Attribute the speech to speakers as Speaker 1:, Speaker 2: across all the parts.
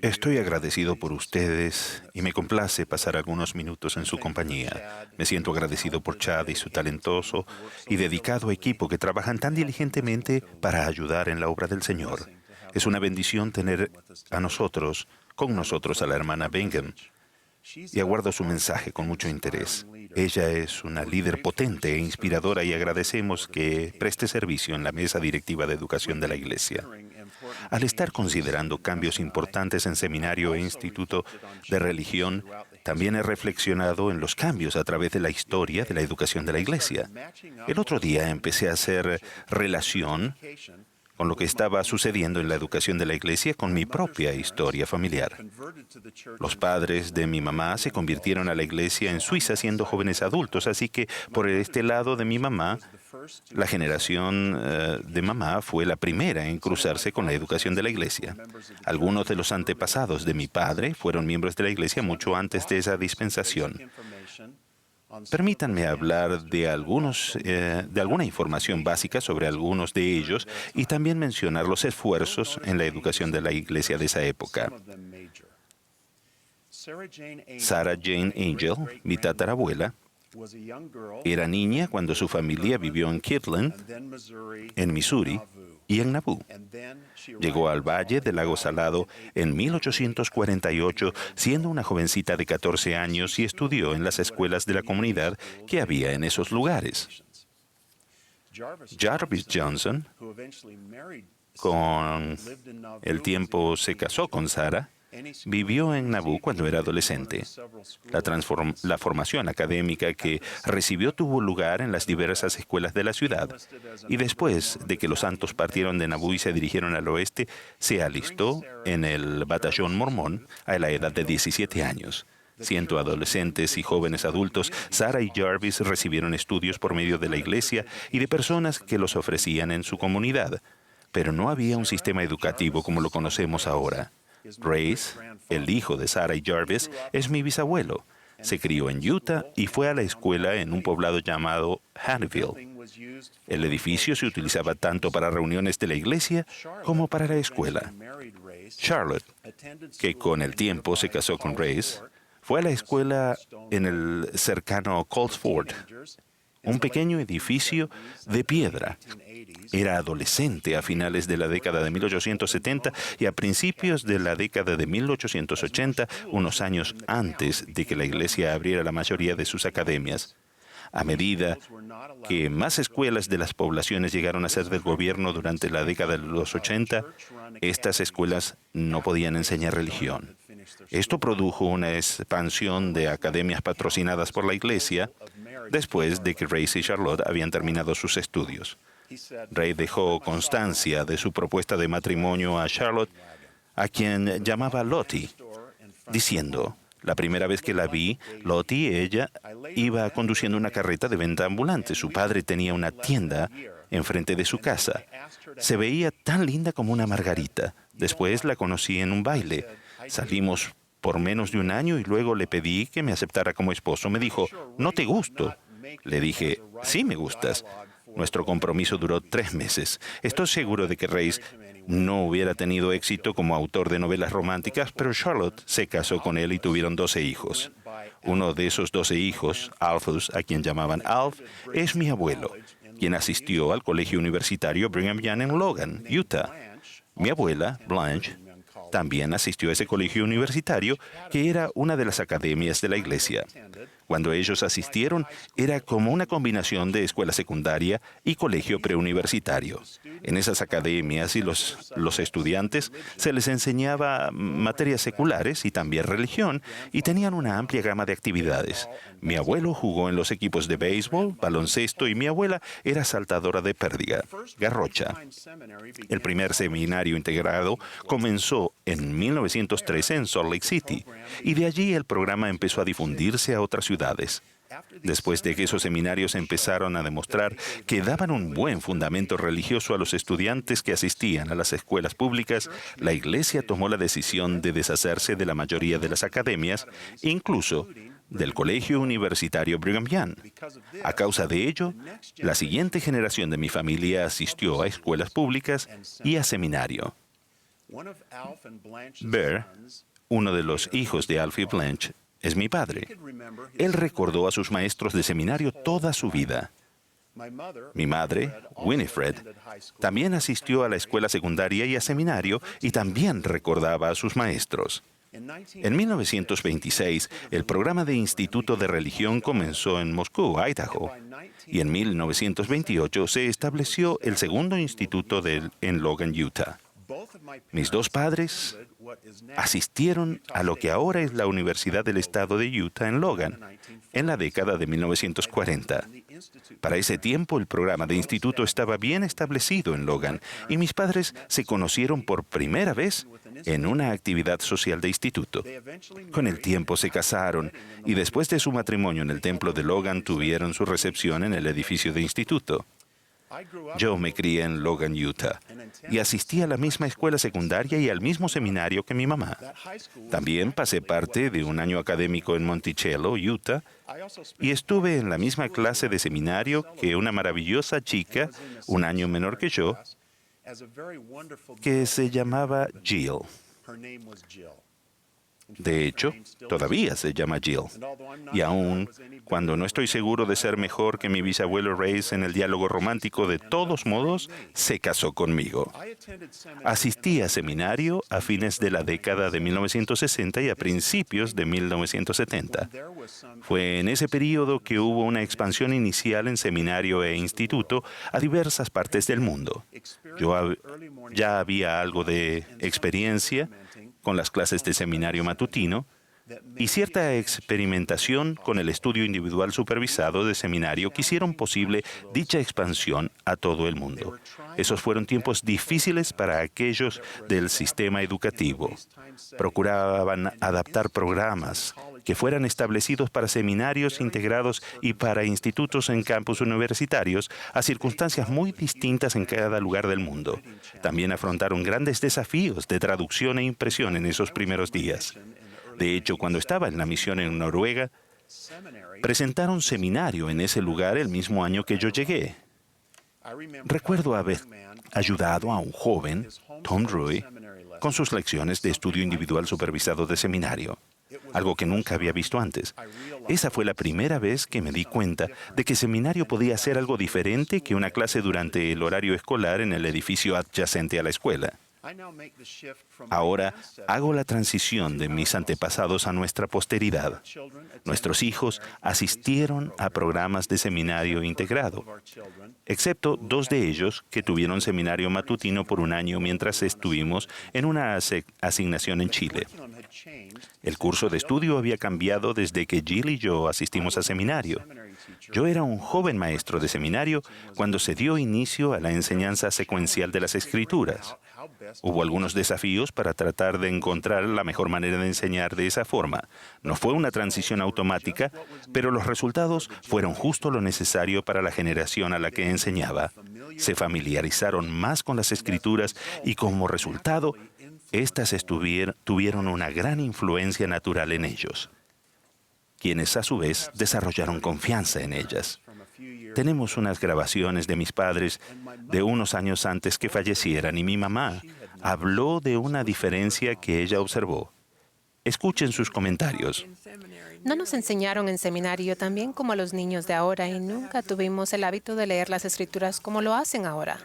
Speaker 1: Estoy agradecido por ustedes y me complace pasar algunos minutos en su compañía. Me siento agradecido por Chad y su talentoso y dedicado equipo que trabajan tan diligentemente para ayudar en la obra del Señor. Es una bendición tener con nosotros a la hermana Bingham, y aguardo su mensaje con mucho interés. Ella es una líder potente e inspiradora y agradecemos que preste servicio en la mesa directiva de educación de la Iglesia. Al estar considerando cambios importantes en seminario e instituto de religión, también he reflexionado en los cambios a través de la historia de la educación de la Iglesia. El otro día empecé a hacer relación con lo que estaba sucediendo en la educación de la Iglesia con mi propia historia familiar. Los padres de mi mamá se convirtieron a la Iglesia en Suiza siendo jóvenes adultos, así que por este lado de mi mamá, la generación de mamá fue la primera en cruzarse con la educación de la Iglesia. Algunos de los antepasados de mi padre fueron miembros de la Iglesia mucho antes de esa dispensación. Permítanme hablar de alguna información básica sobre algunos de ellos y también mencionar los esfuerzos en la educación de la Iglesia de esa época. Sarah Jane Angel, mi tatarabuela, era niña cuando su familia vivió en Kirtland, en Missouri, y en Nauvoo. Llegó al Valle del Lago Salado en 1848, siendo una jovencita de 14 años, y estudió en las escuelas de la comunidad que había en esos lugares. Jarvis Johnson, con el tiempo se casó con Sarah, vivió en Nauvoo cuando era adolescente. La formación académica que recibió tuvo lugar en las diversas escuelas de la ciudad. Y después de que los santos partieron de Nauvoo y se dirigieron al oeste, se alistó en el batallón mormón a la edad de 17 años. Siendo adolescentes y jóvenes adultos, Sarah y Jarvis recibieron estudios por medio de la iglesia y de personas que los ofrecían en su comunidad. Pero no había un sistema educativo como lo conocemos ahora. Grace, el hijo de Sarah y Jarvis, es mi bisabuelo. Se crió en Utah y fue a la escuela en un poblado llamado Hannahville. El edificio se utilizaba tanto para reuniones de la iglesia como para la escuela. Charlotte, que con el tiempo se casó con Grace, fue a la escuela en el cercano Colts Ford, un pequeño edificio de piedra. Era adolescente a finales de la década de 1870 y a principios de la década de 1880, unos años antes de que la iglesia abriera la mayoría de sus academias. A medida que más escuelas de las poblaciones llegaron a ser del gobierno durante la década de los 80, estas escuelas no podían enseñar religión. Esto produjo una expansión de academias patrocinadas por la iglesia después de que Grace y Charlotte habían terminado sus estudios. Ray dejó constancia de su propuesta de matrimonio a Charlotte, a quien llamaba Lottie, diciendo: la primera vez que la vi, ella iba conduciendo una carreta de venta ambulante. Su padre tenía una tienda enfrente de su casa. Se veía tan linda como una margarita. Después la conocí en un baile. Salimos por menos de un año y luego le pedí que me aceptara como esposo. Me dijo: ¿no te gusto? Le dije: sí me gustas. Nuestro compromiso duró 3 meses. Estoy seguro de que Grace no hubiera tenido éxito como autor de novelas románticas, pero Charlotte se casó con él y tuvieron 12 hijos. Uno de esos 12 hijos, Alphus, a quien llamaban Alf, es mi abuelo, quien asistió al colegio universitario Brigham Young en Logan, Utah. Mi abuela, Blanche, también asistió a ese colegio universitario, que era una de las academias de la iglesia. Cuando ellos asistieron, era como una combinación de escuela secundaria y colegio preuniversitario. En esas academias y los estudiantes se les enseñaba materias seculares y también religión, y tenían una amplia gama de actividades. Mi abuelo jugó en los equipos de béisbol, baloncesto, y mi abuela era saltadora de pértiga, garrocha. El primer seminario integrado comenzó en 1913 en Salt Lake City, y de allí el programa empezó a difundirse a otras ciudades. Después de que esos seminarios empezaron a demostrar que daban un buen fundamento religioso a los estudiantes que asistían a las escuelas públicas, la iglesia tomó la decisión de deshacerse de la mayoría de las academias, incluso del Colegio Universitario Brigham Young. A causa de ello, la siguiente generación de mi familia asistió a escuelas públicas y a seminario. Bear, uno de los hijos de Alf y Blanche, es mi padre. Él recordó a sus maestros de seminario toda su vida. Mi madre, Winifred, también asistió a la escuela secundaria y a seminario y también recordaba a sus maestros. En 1926, el programa de Instituto de Religión comenzó en Moscú, Idaho, y en 1928 se estableció el segundo instituto en Logan, Utah. Mis dos padres asistieron a lo que ahora es la Universidad del Estado de Utah en Logan, en la década de 1940. Para ese tiempo, el programa de instituto estaba bien establecido en Logan y mis padres se conocieron por primera vez en una actividad social de instituto. Con el tiempo se casaron y después de su matrimonio en el templo de Logan tuvieron su recepción en el edificio de instituto. Yo me crié en Logan, Utah, y asistí a la misma escuela secundaria y al mismo seminario que mi mamá. También pasé parte de un año académico en Monticello, Utah, y estuve en la misma clase de seminario que una maravillosa chica, un año menor que yo, que se llamaba Jill. De hecho, todavía se llama Jill. Y aún cuando no estoy seguro de ser mejor que mi bisabuelo Reyes en el diálogo romántico, de todos modos, se casó conmigo. Asistí a seminario a fines de la década de 1960 y a principios de 1970. Fue en ese período que hubo una expansión inicial en seminario e instituto a diversas partes del mundo. Ya había algo de experiencia con las clases de seminario matutino y cierta experimentación con el estudio individual supervisado de seminario que hicieron posible dicha expansión a todo el mundo. Esos fueron tiempos difíciles para aquellos del sistema educativo. Procuraban adaptar programas que fueran establecidos para seminarios integrados y para institutos en campus universitarios a circunstancias muy distintas en cada lugar del mundo. También afrontaron grandes desafíos de traducción e impresión en esos primeros días. De hecho, cuando estaba en la misión en Noruega, presentaron seminario en ese lugar el mismo año que yo llegué. Recuerdo haber ayudado a un joven, Tom Rui, con sus lecciones de estudio individual supervisado de seminario, algo que nunca había visto antes. Esa fue la primera vez que me di cuenta de que seminario podía ser algo diferente que una clase durante el horario escolar en el edificio adyacente a la escuela. Ahora hago la transición de mis antepasados a nuestra posteridad. Nuestros hijos asistieron a programas de seminario integrado, excepto dos de ellos que tuvieron seminario matutino por un año mientras estuvimos en una asignación en Chile. El curso de estudio había cambiado desde que Jill y yo asistimos a seminario. Yo era un joven maestro de seminario cuando se dio inicio a la enseñanza secuencial de las Escrituras. Hubo algunos desafíos para tratar de encontrar la mejor manera de enseñar de esa forma. No fue una transición automática, pero los resultados fueron justo lo necesario para la generación a la que enseñaba. Se familiarizaron más con las Escrituras y como resultado, éstas tuvieron una gran influencia natural en ellos, quienes a su vez desarrollaron confianza en ellas. Tenemos unas grabaciones de mis padres de unos años antes que fallecieran y mi mamá habló de una diferencia que ella observó. Escuchen sus comentarios.
Speaker 2: No nos enseñaron en seminario también como a los niños de ahora y nunca tuvimos el hábito de leer las Escrituras como lo hacen ahora.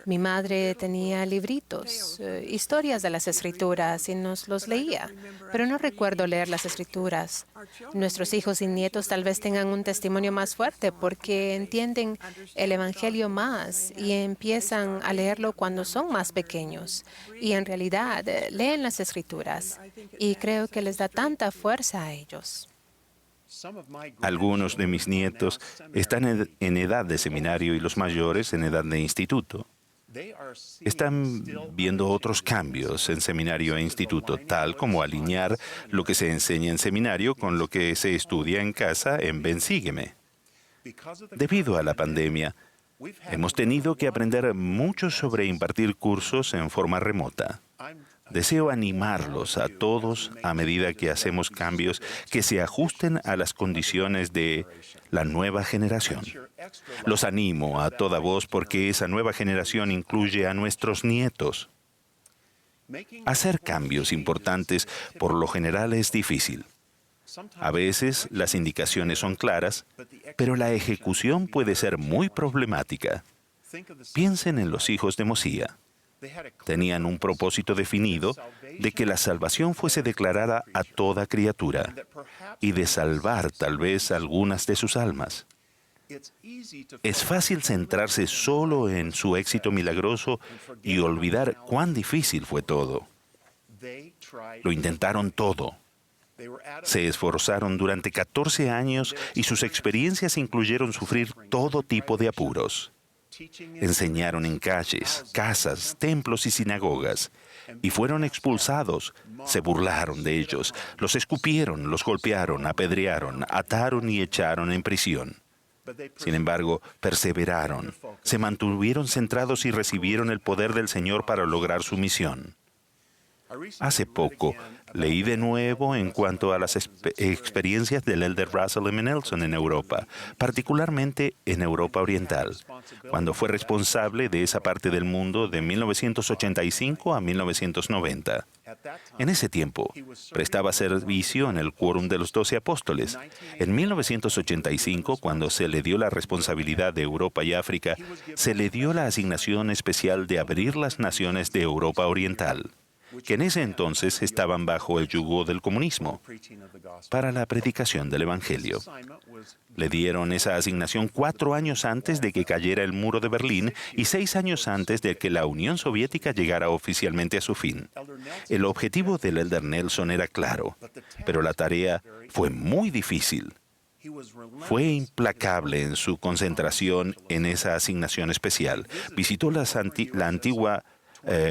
Speaker 2: Mi madre tenía libritos, historias de las Escrituras y nos los leía, pero no recuerdo leer las Escrituras. Nuestros hijos y nietos tal vez tengan un testimonio más fuerte porque entienden el Evangelio más y empiezan a leerlo cuando son más pequeños. Y en realidad leen las Escrituras y creo que les da tanta fuerza a ellos.
Speaker 1: Algunos de mis nietos están en edad de seminario y los mayores en edad de instituto. Están viendo otros cambios en seminario e instituto, tal como alinear lo que se enseña en seminario con lo que se estudia en casa en Ven, Sígueme. Debido a la pandemia, hemos tenido que aprender mucho sobre impartir cursos en forma remota. Deseo animarlos a todos a medida que hacemos cambios que se ajusten a las condiciones de la nueva generación. Los animo a toda voz porque esa nueva generación incluye a nuestros nietos. Hacer cambios importantes por lo general es difícil. A veces las indicaciones son claras, pero la ejecución puede ser muy problemática. Piensen en los hijos de Mosía. Tenían un propósito definido de que la salvación fuese declarada a toda criatura y de salvar tal vez algunas de sus almas. Es fácil centrarse solo en su éxito milagroso y olvidar cuán difícil fue todo. Lo intentaron todo. Se esforzaron durante 14 años y sus experiencias incluyeron sufrir todo tipo de apuros. Enseñaron en calles, casas, templos y sinagogas, y fueron expulsados. Se burlaron de ellos, los escupieron, los golpearon, apedrearon, ataron y echaron en prisión. Sin embargo, perseveraron, se mantuvieron centrados y recibieron el poder del Señor para lograr su misión. Hace poco, leí de nuevo en cuanto a las experiencias del elder Russell M. Nelson en Europa, particularmente en Europa Oriental, cuando fue responsable de esa parte del mundo de 1985 a 1990. En ese tiempo, prestaba servicio en el Quórum de los 12 Apóstoles. En 1985, cuando se le dio la responsabilidad de Europa y África, se le dio la asignación especial de abrir las naciones de Europa Oriental, que en ese entonces estaban bajo el yugo del comunismo, para la predicación del Evangelio. Le dieron esa asignación 4 años antes de que cayera el muro de Berlín y 6 años antes de que la Unión Soviética llegara oficialmente a su fin. El objetivo del elder Nelson era claro, pero la tarea fue muy difícil. Fue implacable en su concentración en esa asignación especial. Visitó la antigua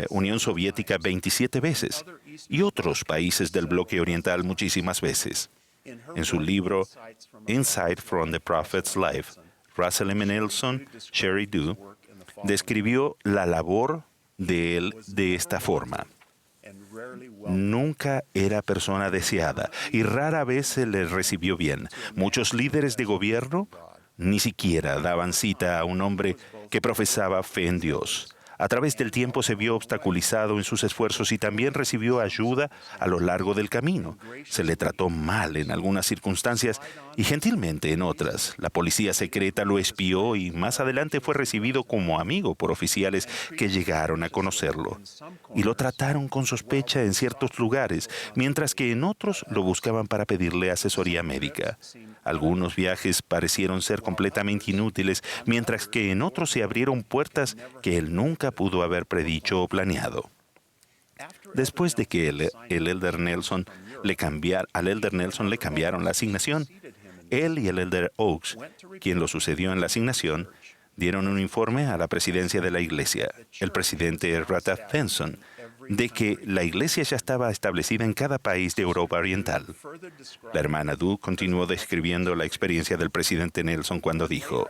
Speaker 1: Unión Soviética 27 veces y otros países del bloque oriental muchísimas veces. En su libro Insight from the Prophet's Life, Russell M. Nelson, Sherry Dew, describió la labor de él de esta forma. Nunca era persona deseada y rara vez se le recibió bien. Muchos líderes de gobierno ni siquiera daban cita a un hombre que profesaba fe en Dios. A través del tiempo se vio obstaculizado en sus esfuerzos y también recibió ayuda a lo largo del camino. Se le trató mal en algunas circunstancias y gentilmente en otras. La policía secreta lo espió y más adelante fue recibido como amigo por oficiales que llegaron a conocerlo. Y lo trataron con sospecha en ciertos lugares, mientras que en otros lo buscaban para pedirle asesoría médica. Algunos viajes parecieron ser completamente inútiles, mientras que en otros se abrieron puertas que él nunca pudo haber predicho o planeado. Después de que al elder Nelson le cambiaron la asignación, él y el elder Oaks, quien lo sucedió en la asignación, dieron un informe a la presidencia de la iglesia, el presidente Rataf Benson, de que la iglesia ya estaba establecida en cada país de Europa Oriental. La hermana Du continuó describiendo la experiencia del presidente Nelson cuando dijo: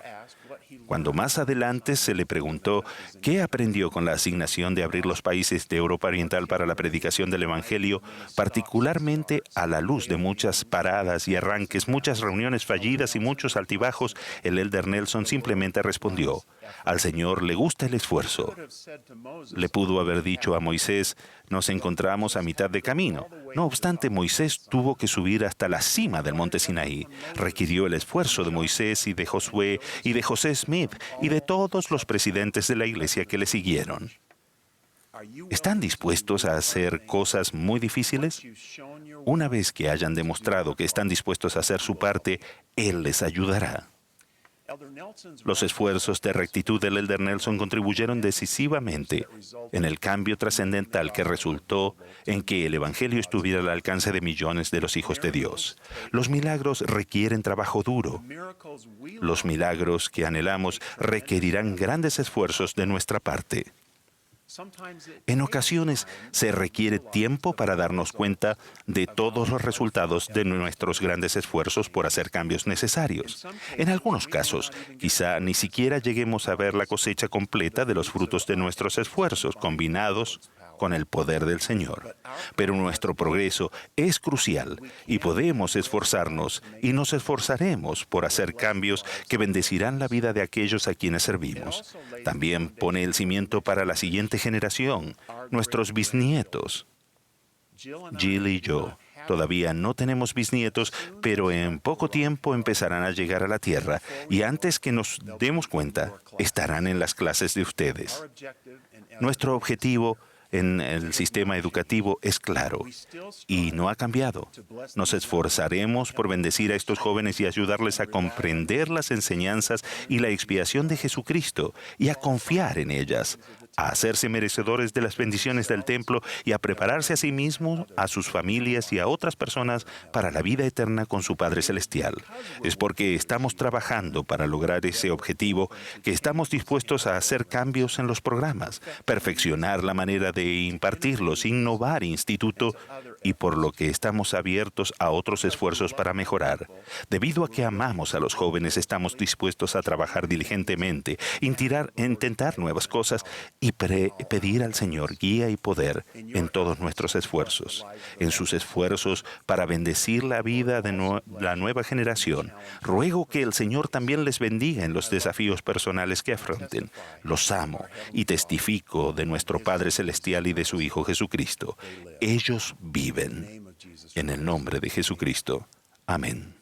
Speaker 1: cuando más adelante se le preguntó qué aprendió con la asignación de abrir los países de Europa Oriental para la predicación del Evangelio, particularmente a la luz de muchas paradas y arranques, muchas reuniones fallidas y muchos altibajos, el elder Nelson simplemente respondió: al Señor le gusta el esfuerzo. Le pudo haber dicho a Moisés: nos encontramos a mitad de camino. No obstante, Moisés tuvo que subir hasta la cima del monte Sinaí. Requirió el esfuerzo de Moisés y de Josué y de José Smith y de todos los presidentes de la iglesia que le siguieron. ¿Están dispuestos a hacer cosas muy difíciles? Una vez que hayan demostrado que están dispuestos a hacer su parte, Él les ayudará. Los esfuerzos de rectitud del elder Nelson contribuyeron decisivamente en el cambio trascendental que resultó en que el Evangelio estuviera al alcance de millones de los hijos de Dios. Los milagros requieren trabajo duro. Los milagros que anhelamos requerirán grandes esfuerzos de nuestra parte. En ocasiones se requiere tiempo para darnos cuenta de todos los resultados de nuestros grandes esfuerzos por hacer cambios necesarios. En algunos casos, quizá ni siquiera lleguemos a ver la cosecha completa de los frutos de nuestros esfuerzos combinados con el poder del Señor. Pero nuestro progreso es crucial y podemos esforzarnos y nos esforzaremos por hacer cambios que bendecirán la vida de aquellos a quienes servimos. También pone el cimiento para la siguiente generación, nuestros bisnietos. Jill y yo todavía no tenemos bisnietos, pero en poco tiempo empezarán a llegar a la tierra y antes que nos demos cuenta, estarán en las clases de ustedes. Nuestro objetivo en el sistema educativo es claro y no ha cambiado. Nos esforzaremos por bendecir a estos jóvenes y ayudarles a comprender las enseñanzas y la expiación de Jesucristo y a confiar en ellas, a hacerse merecedores de las bendiciones del templo y a prepararse a sí mismos, a sus familias y a otras personas para la vida eterna con su Padre Celestial. Es porque estamos trabajando para lograr ese objetivo que estamos dispuestos a hacer cambios en los programas, perfeccionar la manera de impartirlos, innovar instituto y por lo que estamos abiertos a otros esfuerzos para mejorar. Debido a que amamos a los jóvenes, estamos dispuestos a trabajar diligentemente, intentar nuevas cosas y pedir al Señor guía y poder en todos nuestros esfuerzos. En sus esfuerzos para bendecir la vida de la nueva generación, ruego que el Señor también les bendiga en los desafíos personales que afronten. Los amo y testifico de nuestro Padre Celestial y de su Hijo Jesucristo. Ellos viven. En el nombre de Jesucristo. Amén.